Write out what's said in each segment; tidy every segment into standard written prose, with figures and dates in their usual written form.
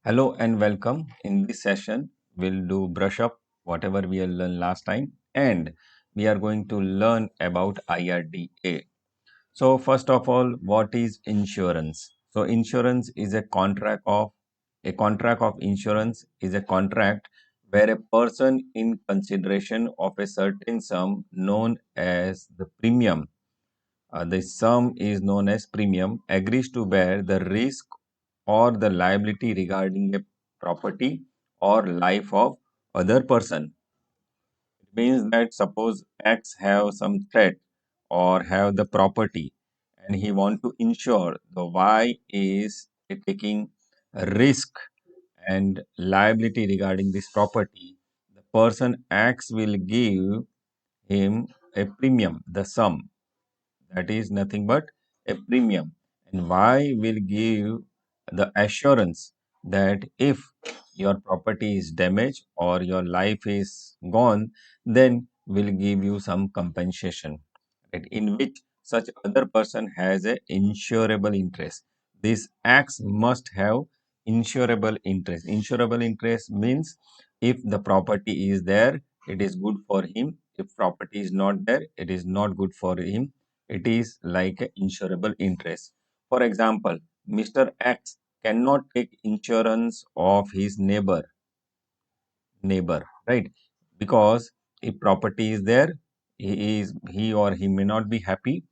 Hello and welcome. In this session, we'll do brush up whatever we have learned last time, and we are going to learn about IRDA. So, first of all, what is insurance? So, insurance is a contract of insurance is a contract where a person, in consideration of a certain sum known as the premium, the sum is known as premium, agrees to bear the risk or the liability regarding a property or life of other person. It means that suppose X have some threat or have the property and he want to insure, the Y is taking a risk and liability regarding this property. The person X will give him a premium, the sum, that is nothing but a premium. And why will give the assurance that if your property is damaged or your life is gone, then will give you some compensation, right? In which such other person has a insurable interest. This acts must have insurable interest. Insurable interest means if the property is there, it is good for him. If property is not there, it is not good for him. It is like a insurable interest. For example, Mr. X cannot take insurance of his neighbor, right? Because if property is there, he or he may not be happy,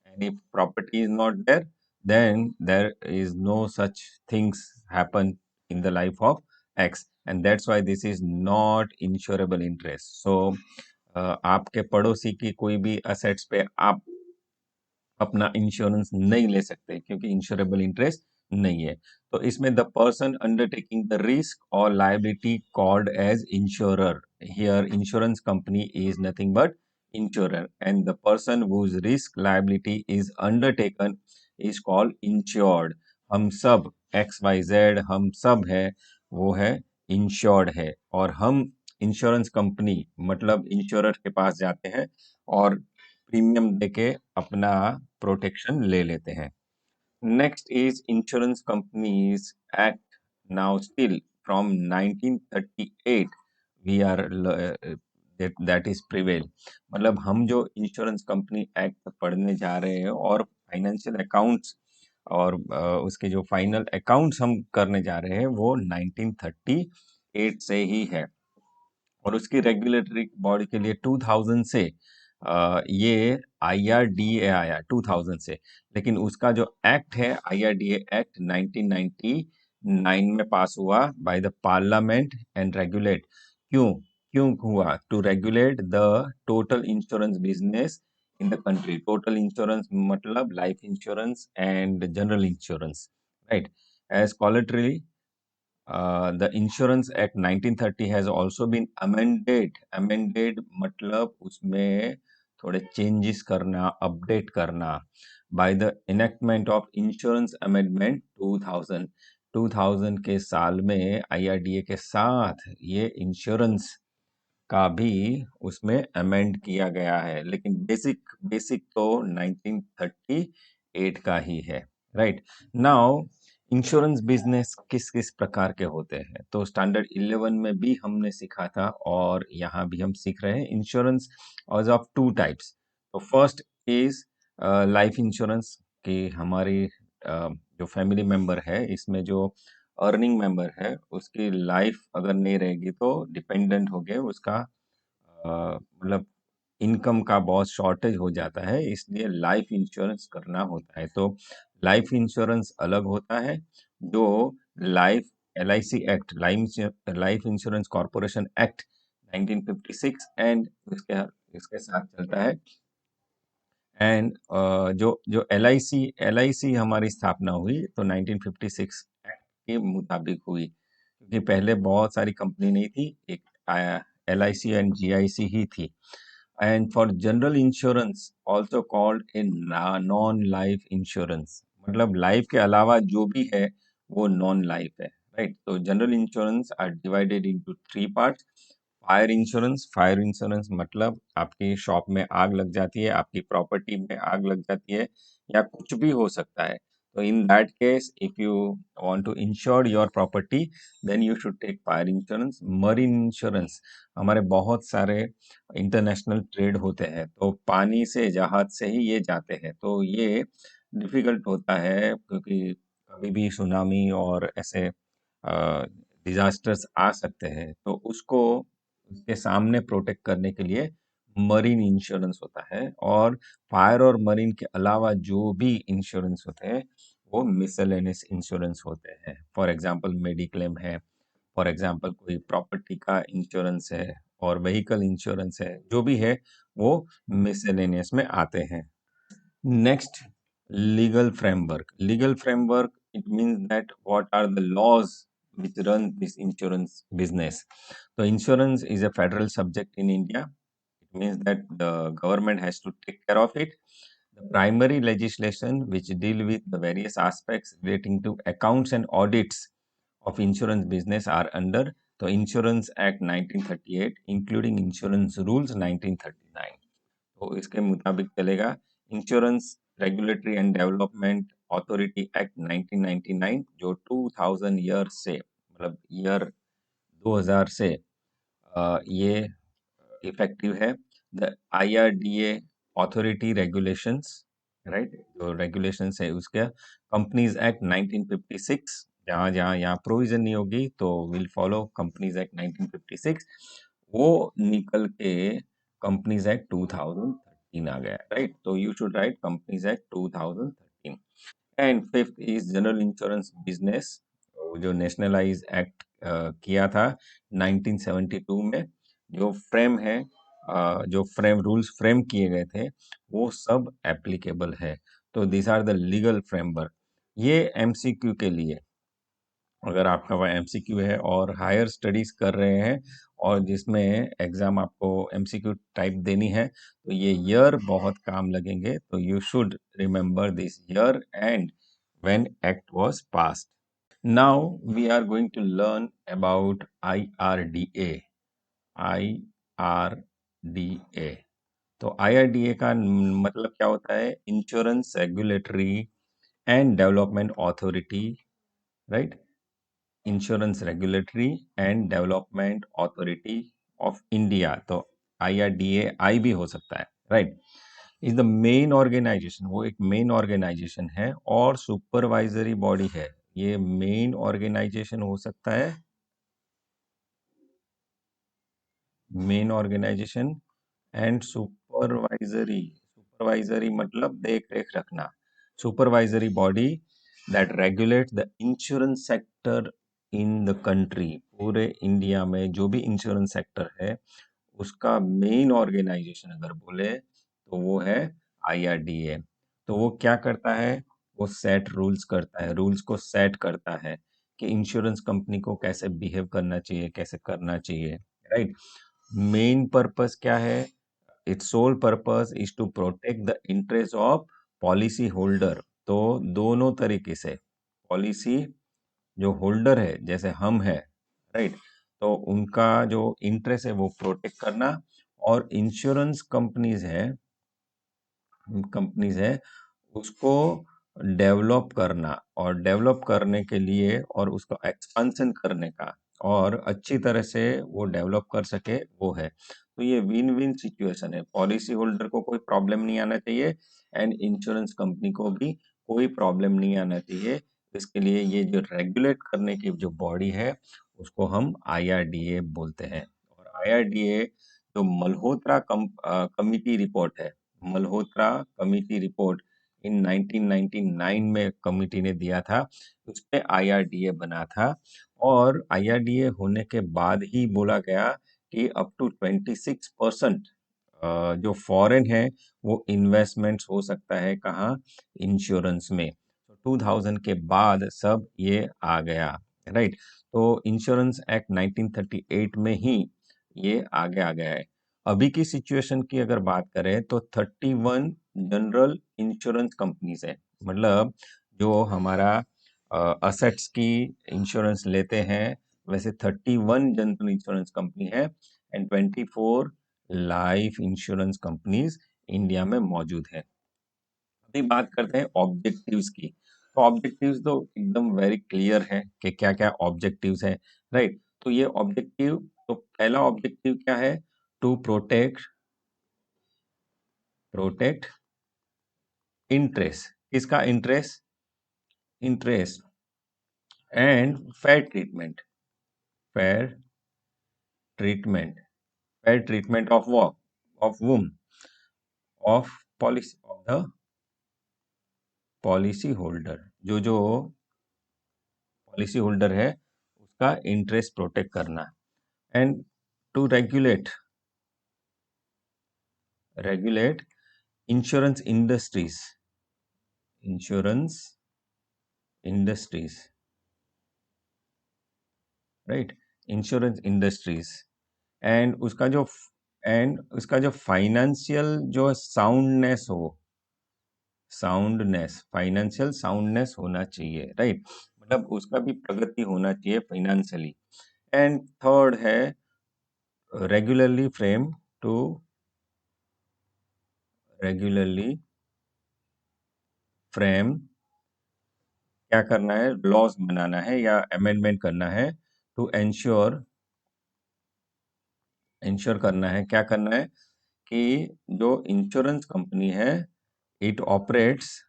and if property is not there, then there is no such things happen in the life of X, and that's why this is not insurable interest. So आपके पड़ोसी की कोई भी assets पे आप अपना insurance नहीं ले सकते क्योंकि इंश्योरेबल इंटरेस्ट नहीं है। तो इसमें the person undertaking the risk और liability called as insurer, here insurance company is nothing but insurer, and the person whose risk liability is undertaken is called insured. हम सब एक्स वाई जेड हम सब है वो है इंश्योर्ड है, और हम इंश्योरेंस कंपनी मतलब इंश्योरर के पास जाते हैं और प्रीमियम देके अपना प्रोटेक्शन ले लेते हैं। Next is insurance companies act, now still from 1938 we are that is prevail. मतलब हम जो इंश्योरेंस कंपनी एक्ट पढ़ने जा रहे हैं और फाइनेंशियल अकाउंट्स और उसके जो फाइनल अकाउंट्स हम करने जा रहे हैं वो 1938 से ही है। और उसकी रेगुलेटरी बॉडी के लिए 2000 से ये IRDA आया 2000 से, लेकिन उसका जो एक्ट है IRDA एक्ट 1999 में पास हुआ by the parliament and regulate. क्यों क्यों हुआ? To regulate the total insurance business in the country. Total insurance मतलब life insurance and general insurance, right? As collaterally the Insurance Act 1930 has also been amended मतलब उसमें थोड़े changes करना, update करना by the enactment of Insurance Amendment 2000। 2000 के साल में IRDA के साथ ये इंश्योरेंस का भी उसमें अमेंड किया गया है, लेकिन बेसिक बेसिक तो 1938 का ही है, राइट? नाउ इंश्योरेंस बिजनेस किस किस प्रकार के होते हैं तो स्टैंडर्ड 11 में भी हमने सीखा था और यहाँ भी हम सीख रहे हैं। Insurance of 2 types. तो फर्स्ट इज लाइफ इंश्योरेंस कि हमारी जो फैमिली मेंबर है इसमें जो अर्निंग मेंबर है उसकी लाइफ अगर नहीं रहेगी तो डिपेंडेंट हो गए उसका मतलब इनकम का बहुत शॉर्टेज हो जाता है, इसलिए लाइफ इंश्योरेंस करना होता है। तो लाइफ इंश्योरेंस अलग होता है जो life LIC act life insurance corporation act 1956 and इसके इसके साथ चलता है। एंड जो जो LIC हमारी स्थापना हुई तो 1956 एक्ट के मुताबिक हुई, क्योंकि पहले बहुत सारी कंपनी नहीं थी, एक LIC एंड GIC ही थी। And for general insurance also called a non life insurance, मतलब लाइफ के अलावा जो भी है वो नॉन लाइफ है, राइट? तो general insurance are divided into 3 parts. Fire insurance मतलब आपकी शॉप में आग लग जाती है, आपकी प्रॉपर्टी में आग लग जाती है या कुछ भी हो सकता है, So in that case, if you want to insure your property, then you should take fire insurance, marine insurance. हमारे बहुत सारे इंटरनेशनल ट्रेड होते हैं, तो पानी से जहाज से ही ये जाते हैं, तो ये डिफिकल्ट होता है क्योंकि कभी भी सुनामी और ऐसे डिजास्टर्स आ सकते हैं, तो उसको उसके सामने प्रोटेक्ट करने के लिए मरीन इंश्योरेंस होता है। और फायर और मरीन के अलावा जो भी इंश्योरेंस होते हैं वो मिसलेनियस इंश्योरेंस होते हैं। फॉर एग्जांपल मेडिक्लेम है, फॉर एग्जांपल कोई प्रॉपर्टी का इंश्योरेंस है और व्हीकल इंश्योरेंस है, जो भी है वो मिसलेनियस में आते हैं। Next, legal framework. Legal framework, it means that what are the laws which run this insurance business. So insurance is a federal subject in India. It means that the government has to take care of it. The primary legislation which deal with the various aspects relating to accounts and audits of insurance business are under the Insurance Act 1938, including Insurance Rules 1939. तो इसके मुताबिक चलेगा insurance regulatory and development authority act 1999, जो 2000 year से मतलब year 2000 से ये effective है। The IRDA authority regulations, right, जो रेगुलेशंस है उसका कंपनीज एक्ट 1956, जहाँ जहाँ यहाँ प्रोविजन नहीं होगी तो विल फॉलो कंपनीज एक्ट 1956, वो निकल के कंपनीज एक्ट 2013 आ गया, राइट। तो you should write companies act 2013। And fifth is general insurance business, जो नेशनलाइज एक्ट किया था 1972 में। जो फ्रेम है, जो फ्रेम रूल्स फ्रेम किए गए थे वो सब एप्लीकेबल है। तो this are the legal framework. ये एमसीक्यू के लिए, अगर आपका वह एमसीक्यू है और हायर स्टडीज कर रहे हैं और जिसमें एग्जाम आपको एमसीक्यू टाइप देनी है, तो ये ईयर बहुत काम लगेंगे। तो you should remember this year and when act was passed. Now we are going to learn about IRDA. IRDA, तो आईआरडीए का मतलब क्या होता है? Insurance regulatory and development authority, right. Insurance regulatory and development authority of India, तो IRDA I भी हो सकता है, right. Is the main organisation, वो एक मेन ऑर्गेनाइजेशन है और सुपरवाइजरी बॉडी है। ये मेन ऑर्गेनाइजेशन हो सकता है, main organisation and supervisory. Supervisory मतलब देख रेख रखना। Supervisory body that regulate the insurance sector in the country, पूरे इंडिया में जो भी इंश्योरेंस सेक्टर है उसका मेन ऑर्गेनाइजेशन अगर बोले तो वो है आईआरडीए। तो वो क्या करता है? वो सेट रूल्स करता है, रूल्स को सेट करता है कि इंश्योरेंस कंपनी को कैसे बिहेव करना चाहिए, कैसे करना चाहिए, राइट। मेन पर्पस क्या है? Its sole purpose is to protect the interest of policy holder. तो दोनों तरीके से पॉलिसी जो होल्डर है जैसे हम है, राइट, तो उनका जो इंटरेस्ट है वो प्रोटेक्ट करना, और इंश्योरेंस कंपनीज है उसको डेवलप करना, और डेवलप करने के लिए और उसका एक्सपेंशन करने का, और अच्छी तरह से वो डेवलप कर सके, वो है। तो ये विन विन सिचुएशन है, पॉलिसी होल्डर को कोई प्रॉब्लम नहीं आना चाहिए एंड इंश्योरेंस कंपनी को भी कोई प्रॉब्लम नहीं आना चाहिए। इसके लिए ये जो रेगुलेट करने की जो बॉडी है उसको हम आईआरडीए बोलते हैं। और आईआरडीए जो मल्होत्रा कमिटी रिपोर्ट है, मल्होत्रा कमिटी रिपोर्ट इन 1999 में कमिटी ने दिया था, उस पे आईआरडीए बना था। और आईआरडीए होने के बाद ही बोला गया कि अप टू 26% जो फॉरेन है वो इन्वेस्टमेंट्स हो सकता है कहाँ? इंश्योरेंस में। 2000 के बाद सब ये आ गया, राइट। तो इंश्योरेंस एक्ट 1938 में ही ये आगे आ गया है। अभी की सिचुएशन की अगर बात करें तो 31 जनरल इंश्योरेंस कंपनीज है, मतलब जो हमारा असेट्स की इंश्योरेंस लेते हैं वैसे 31 जनरल इंश्योरेंस कंपनी है and 24 life insurance companies India में मौजूद है। अभी बात करते हैं ऑब्जेक्टिव्स की। तो ऑब्जेक्टिव्स तो एकदम वेरी क्लियर है कि क्या क्या ऑब्जेक्टिव्स है, राइट। तो ये ऑब्जेक्टिव, तो पहला ऑब्जेक्टिव क्या है? टू प्रोटेक्ट इंटरेस्ट, किसका interest? Interest and fair treatment fair treatment of walk of whom of policy of the policy holder, जो पॉलिसी होल्डर है उसका इंटरेस्ट प्रोटेक्ट करना। And to regulate insurance insurance industries, right, insurance industries. एंड उसका जो financial जो financial soundness होना चाहिए, राइट। मतलब उसका भी प्रगति होना चाहिए फाइनेंशियली। एंड थर्ड है regularly frame to regularly frame, क्या करना है? लॉज बनाना है या अमेंडमेंट करना है। टू इंश्योर करना है, क्या करना है? कि जो इंश्योरेंस कंपनी है इट ऑपरेट्स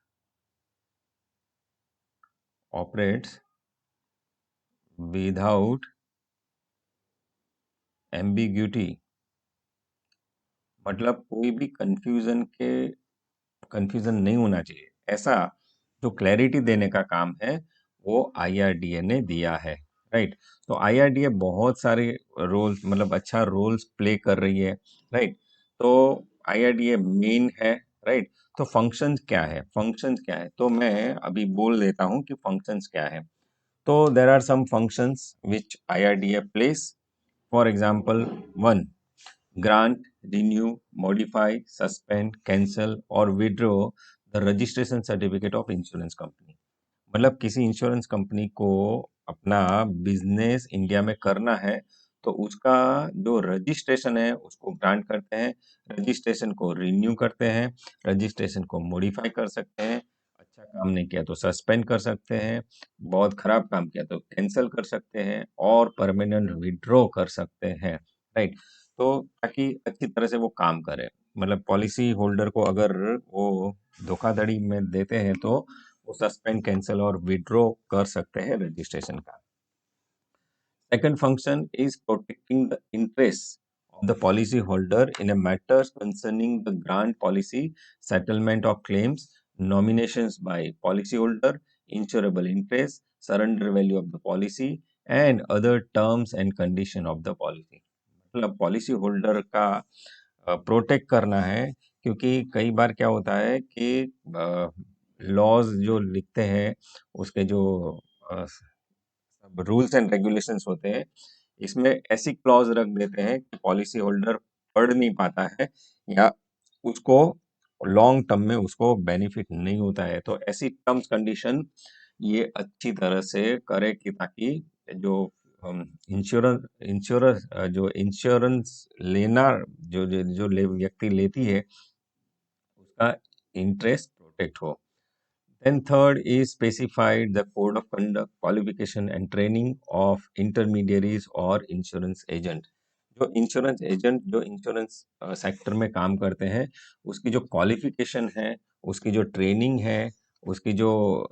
विदाउट एम्बिग्यूटी, मतलब कोई भी कंफ्यूजन नहीं होना चाहिए, ऐसा जो क्लैरिटी देने का काम है वो आईआरडीए ने दिया है, राइट। तो आईआरडीए बहुत सारे रोल्स, मतलब अच्छा रोल्स प्ले कर रही है, राइट। तो आईआरडीए मेन है, राइट। तो फंक्शंस क्या है, तो मैं अभी बोल देता हूँ कि फंक्शंस क्या है। तो there are some functions which IRDA plays, for example, one, grant, renew, modify, suspend, cancel और withdraw the registration certificate of insurance company। मतलब किसी इंश्योरेंस कंपनी को अपना बिजनेस इंडिया में करना है तो उसका जो रजिस्ट्रेशन है उसको ग्रांट करते हैं, रजिस्ट्रेशन को रिन्यू करते हैं, रजिस्ट्रेशन को मॉडिफाई कर सकते हैं, अच्छा काम नहीं किया तो सस्पेंड कर सकते हैं, बहुत खराब काम किया तो कैंसिल कर सकते हैं और परमानेंट विड्रॉ कर सकते हैं, राइट। तो ताकि अच्छी तरह से वो काम करे, मतलब पॉलिसी होल्डर को अगर वो धोखाधड़ी में देते हैं तो वो सस्पेंड, कैंसिल और विड्रॉ कर सकते हैं रजिस्ट्रेशन का। Second function is protecting the interests of the policy holder in a matters concerning the grant policy, settlement of claims, nominations by policy holder, insurable interest, surrender value of the policy, and other terms and condition of the policy। मतलब policy holder का protect करना है, क्योंकि कई बार क्या होता है कि लॉज जो लिखते हैं उसके जो रूल्स एंड रेगुलेशंस होते हैं इसमें ऐसी क्लॉज रख देते हैं कि पॉलिसी होल्डर पढ़ नहीं पाता है या उसको लॉन्ग टर्म में उसको बेनिफिट नहीं होता है। तो ऐसी टर्म्स कंडीशन ये अच्छी तरह से करे कि ताकि जो इंश्योरेंस इंश्योरेंस जो इंश्योरेंस लेना व्यक्ति लेती है उसका इंटरेस्ट प्रोटेक्ट हो। Then third is specified the code of conduct, qualification and training of intermediaries or insurance agent। जो इंश्योरेंस सेक्टर में काम करते हैं उसकी जो क्वालिफिकेशन है, उसकी जो ट्रेनिंग है, उसकी जो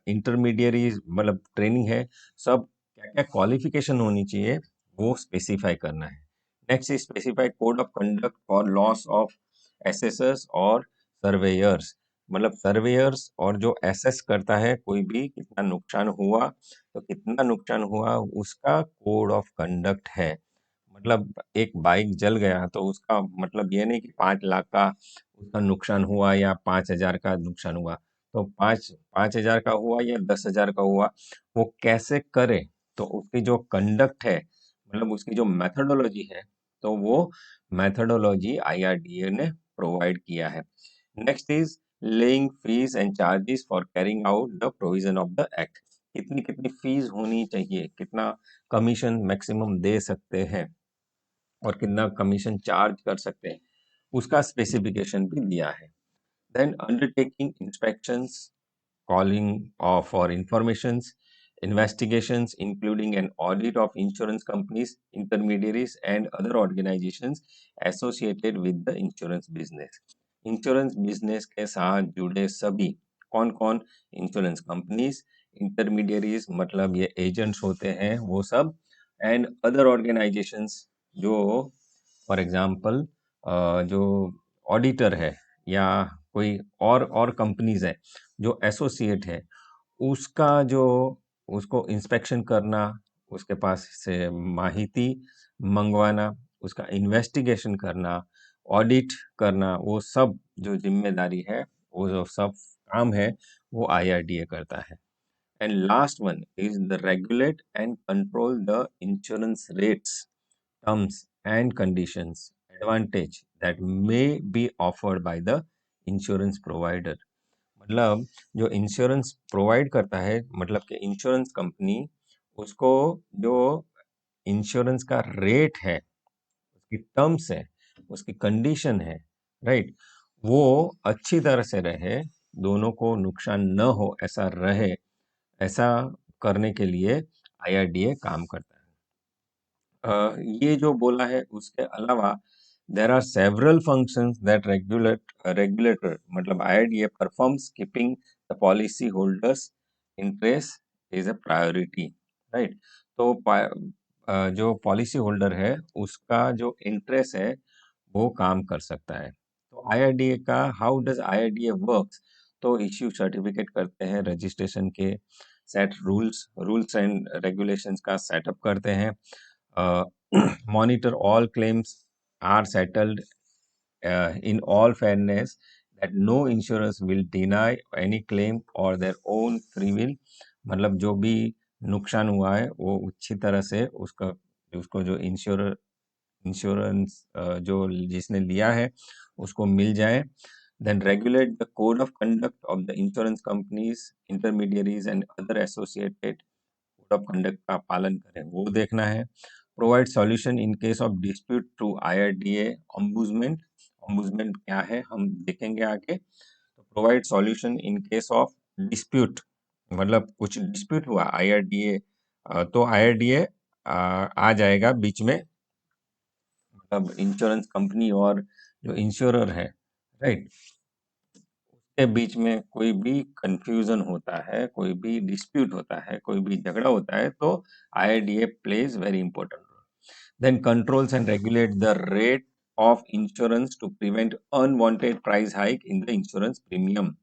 इंटरमीडियरीज मतलब ट्रेनिंग है, सब क्या क्या क्वालिफिकेशन होनी चाहिए वो स्पेसिफाई करना है। Next is specify code of conduct for loss of assessors और सर्वेयर्स, मतलब सर्वेयर्स और जो एसेस करता है कोई भी कितना नुकसान हुआ, तो कितना नुकसान हुआ उसका कोड ऑफ कंडक्ट है। मतलब एक बाइक जल गया तो उसका मतलब ये नहीं कि 5 लाख का उसका नुकसान हुआ या 5,000 का नुकसान हुआ। तो 5,000 का हुआ या 10,000 का हुआ वो कैसे करे, तो उसकी जो कंडक्ट है मतलब उसकी जो मेथोडोलॉजी है तो वो मेथोडोलॉजी आईआरडीए ने प्रोवाइड किया है। Next is laying fees and charges for carrying out the provision of the act. कितनी कितनी फीस होनी चाहिए, कितना कमीशन मैक्सिमम दे सकते हैं और कितना कमीशन चार्ज कर सकते हैं उसका स्पेसिफिकेशन भी दिया है। Then undertaking inspections calling for informations, investigations, including an audit of insurance companies, intermediaries, and other organizations associated with the insurance business. Insurance business के साथ जुड़े सभी कौन कौन? इंश्योरेंस कंपनीज, इंटरमीडियरीज मतलब ये एजेंट्स होते हैं वो सब, एंड अदर ऑर्गेनाइजेशंस जो फॉर एग्जांपल जो ऑडिटर है या कोई और कंपनीज है जो एसोसिएट है, उसका जो उसको इंस्पेक्शन करना, उसके पास से माहिती मंगवाना, उसका इन्वेस्टिगेशन करना, ऑडिट करना, वो सब जो जिम्मेदारी है, वो जो सब काम है, वो आईआरडीए करता है. And last one is the regulate and control the insurance rates, terms and conditions, advantage that may be offered by the insurance provider. मतलब जो इंश्योरेंस प्रोवाइड करता है, मतलब कि इंश्योरेंस कंपनी उसको जो इंश्योरेंस का रेट है, उसकी टर्म्स है, उसकी कंडीशन है, राइट, वो अच्छी तरह से रहे, दोनों को नुकसान न हो ऐसा रहे, ऐसा करने के लिए आईआरडीए काम करता है. ये जो बोला है उसके अलावा there are several functions that regulator मतलब IRDA performs keeping the policy holders interest is a priority, right. तो जो पॉलिसी होल्डर है उसका जो इंटरेस्ट है वो काम कर सकता है. तो आईआरडीए का हाउ डज आईआरडीए वर्क्स? तो इश्यू सर्टिफिकेट करते हैं, रजिस्ट्रेशन के सेट रूल्स एंड रेगुलेशंस का सेटअप करते हैं, monitor all claims are settled in all fairness, that no insurers will deny any claim or their own free will. मतलब जो भी नुकसान हुआ है वो अच्छी तरह से उसको जो इंश्योरेंस जो जिसने लिया है उसको मिल जाए. Then regulate the code of conduct of the insurance companies, intermediaries and other associated code of conduct का पालन करें, वो देखना है. Provide solution in case of dispute through IRDA ombudsman. Ombudsman क्या है हम देखेंगे आगे. तो provide solution in case of dispute, मतलब कुछ डिस्प्यूट हुआ आईआरडीए, तो आईआरडीए आ जाएगा बीच में, मतलब इंश्योरेंस कंपनी और जो इंश्योरर है, राइट, के बीच में कोई भी कंफ्यूजन होता है, कोई भी डिस्प्यूट होता है, कोई भी झगड़ा होता है, तो IRDA plays very important role. Then controls and regulate the rate of insurance to prevent unwanted price hike in the insurance premium.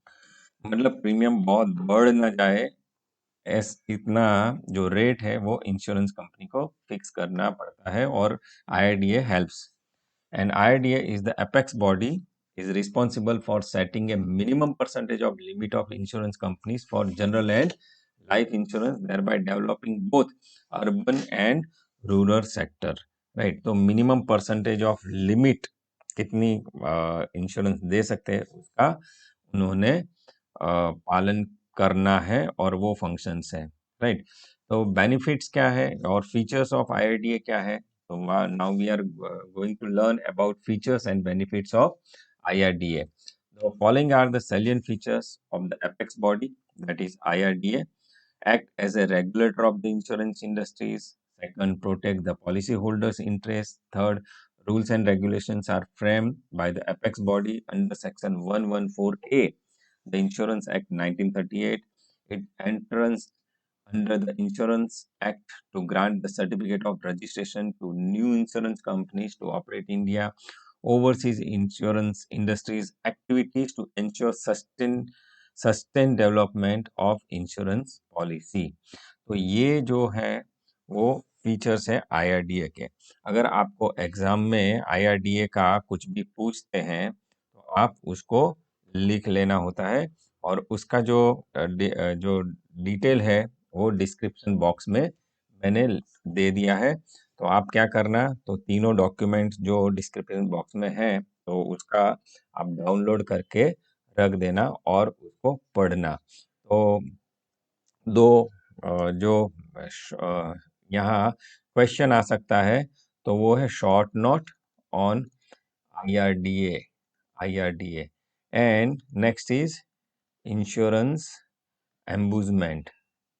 मतलब प्रीमियम बहुत बढ़ ना जाए, इतना जो रेट है वो इंश्योरेंस कंपनी को फिक्स करना पड़ता है, और IRDA helps. And IRDA is the apex body, is responsible for setting a minimum percentage of limit of insurance companies for general and life insurance, thereby developing both urban and rural sector. Right? तो minimum percentage of limit कितनी insurance दे सकते हैं उसका उन्होंने पालन करना है, और वो फंक्शंस है, राइट. तो बेनिफिट्स क्या है और फीचर्स ऑफ आईआरडीए क्या है? So now we are going to learn about features and benefits of IRDA. The following are the salient features of the apex body, that is IRDA. Act as a regulator of the insurance industries. Second, protect the policyholders' interests. Third, rules and regulations are framed by the apex body under Section 114A, the Insurance Act 1938. It enters under the Insurance Act to grant the certificate of registration to new insurance companies to operate in India, overseas insurance industries activities to ensure sustained development of insurance policy. तो ये जो है वो features है IRDA के. अगर आपको exam में आईआरडीए का कुछ भी पूछते हैं तो आप उसको लिख लेना होता है, और उसका जो डिटेल है वो डिस्क्रिप्शन बॉक्स में मैंने दे दिया है. तो आप क्या करना, तो तीनों डॉक्यूमेंट्स जो डिस्क्रिप्शन बॉक्स में है तो उसका आप डाउनलोड करके रख देना और उसको पढ़ना. तो दो जो यहाँ क्वेश्चन आ सकता है तो वो है short note on IRDA, and next is insurance ombudsman,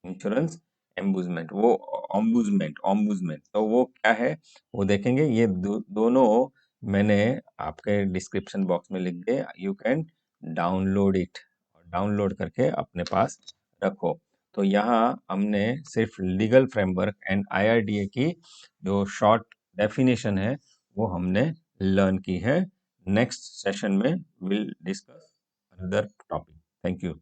insurance ombudsman, वो ऑम्बुजमेंट ऑम्बुजमेंट तो वो क्या है वो देखेंगे। ये दोनों मैंने आपके डिस्क्रिप्शन बॉक्स में लिख दे, you can download it, download करके अपने पास रखो। तो यहाँ हमने सिर्फ लीगल फ्रेमवर्क एंड आईआरडीए की जो शॉर्ट डेफिनेशन है वो हमने लर्न की है। नेक्स्ट सेशन में will discuss another topic. Thank you.